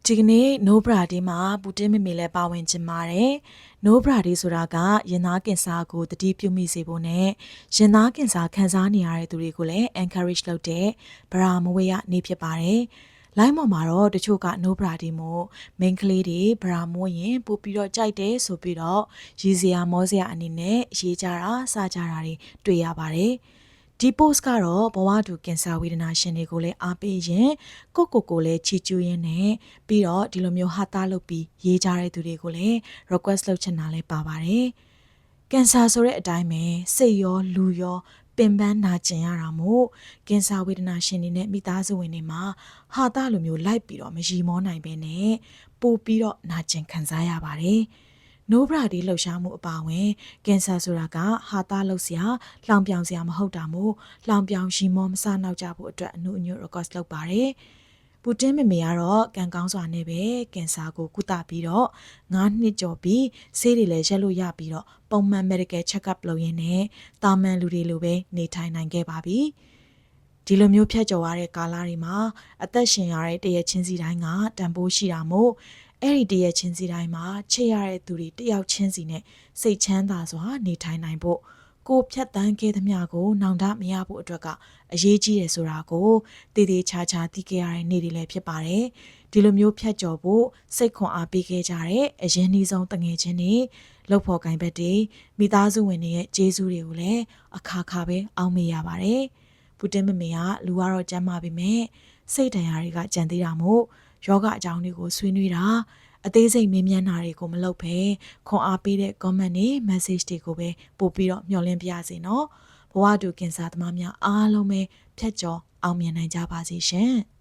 ဒီကနေ့ No Brady မှာပူတင်မေမေလည်းပါဝင်ချင်ပါတယ်။ No Brady ဆိုတာကရင်သားကင်ဆာကိုတတိပြုမိစေဖို့နဲ့ရင်သားကင်ဆာခံစားနေရတဲ့သူတွေကိုလည်း encourage လုပ်တဲ့ဗရာမဝေးရနေ့ဖြစ်ပါတယ်။ လိုင်းပေါ်မှာတော့တချို့က No Brady မို့ main ကလေးတွေဗရာမိုးရင်ပို့ပြီးတော့ကြိုက်တယ်ဆိုပြီးတော့ရည်စရာမောစရာအနေနဲ့ရေးကြတာစကြတာတွေတွေ့ရပါတယ်။ဒီ post ကတော့ဘဝတူကင်ဆာဝေဒနာရှင်တွေကိုလည်းအားပေးရင်ကိုလည်းချီကျူးရင်းနဲ့ပြီးတော့ဒီလိုမျိုးဟာတာလုပ်ပြီးရေးကြတဲ့သူတွေကိုလည်း request လုပ်ချင်တာလည်းပါပါတယ်။ကင်ဆာဆိုတဲ့အတိုင်းပဲစိတ်ရောလူရောပင်ပန်းနာကျင်ရတာမို့ကင်ဆာဝေဒနာရှင်တွေနဲ့မိသားစုဝင်တွေမှာဟာတာလိုမျိုးလိုက်ပြီးတော့မရီမောနိုင်ပဲနဲ့ပို့ပြီးတော့နာကျင်ခံစားရပါတယ်။ No Brady လှုပ်ရှားမှုအပါအဝင်ကင်ဆာဆိုတာကဟာတာလှုပ်စရာလှောင်ပြောင်စရာမဟုတ်တာမို့လှောင်ပြောင်ရီမောမစနောက်ကြဖို့အတွက်အနှုတ်အညွတ် request လုပ်ပါတယ်။ပူတင်မေမေကတော့ကံကောင်းစွာနဲ့ပဲကင်ဆာကိုကုသပြီးတော့9 နှစ်ကျော်ပြီးဆေးတွေလည်းရက်လို့ရပြီးတော့ပုံမှန် medical check up လုပ်ရင်းနဲ့တာမန်လူတွေလိုပဲနေထိုင်နိုင်ခဲ့ပါပြီ။ဒီလိုမျိုးဖြတ်ကျော်ရတဲ့ကာလတွေမှာအသက်ရှင်ရတဲ့တရက်ချင်းစီတိုင်းကတန်ဖိုးရှိတာမို့အဲ့ဒီတရက်ချင်းစီတိုင်းမှာချစ်ရတဲ့သူတွေတယောက်ချင်းစီနဲ့စိတ်ချမ်းသာစွာနေထိုင်နိုင်ဖို့ကိုဖြတ်တန်းခဲ့သမျှကိုနောင်တမရဖို့အတွက်ကအရေးကြီးတယ်ဆိုတာကိုတည်တည်ချာချာသိခဲ့ရတဲ့နေ့တွေလည်းဖြစ်ပါတယ်။ဒီလိုမျိုးဖြတ်ကျော်ဖို့စိတ်ခွန်အားပေးခဲ့ကြတဲ့အရင်နှီးဆုံးတငယ်ချင်းတွေလှုပ်ဖို့ကင်ဘက်တွေမိသားစုဝင်တွေရဲ့ကျေးဇူးတွေကိုလည်းအခါခါပဲအောက်မေ့ရပါတယ်။ပူတင်မေမေကလူကတော့ကြမ်းပါပြီမဲ့စိတ်တရားတွေကကြံသေးတာမို့ယောဂအကြောင်းတွေကိုဆွေးနွေးတာအသေးစိတ်မေးမြန်းတာတွေကိုမလုပ်ဘဲခွန်အားပေးတဲ့ comment တွေ message တွေကိုပဲပို့ပြီးတော့မျှော်လင့်ပြရစီနော်ဘဝတူကင်ဆာသမားများအားလုံးပဲဖြတ်ကျော်အောင်မြင်နိုင်ကြပါစေရှင်။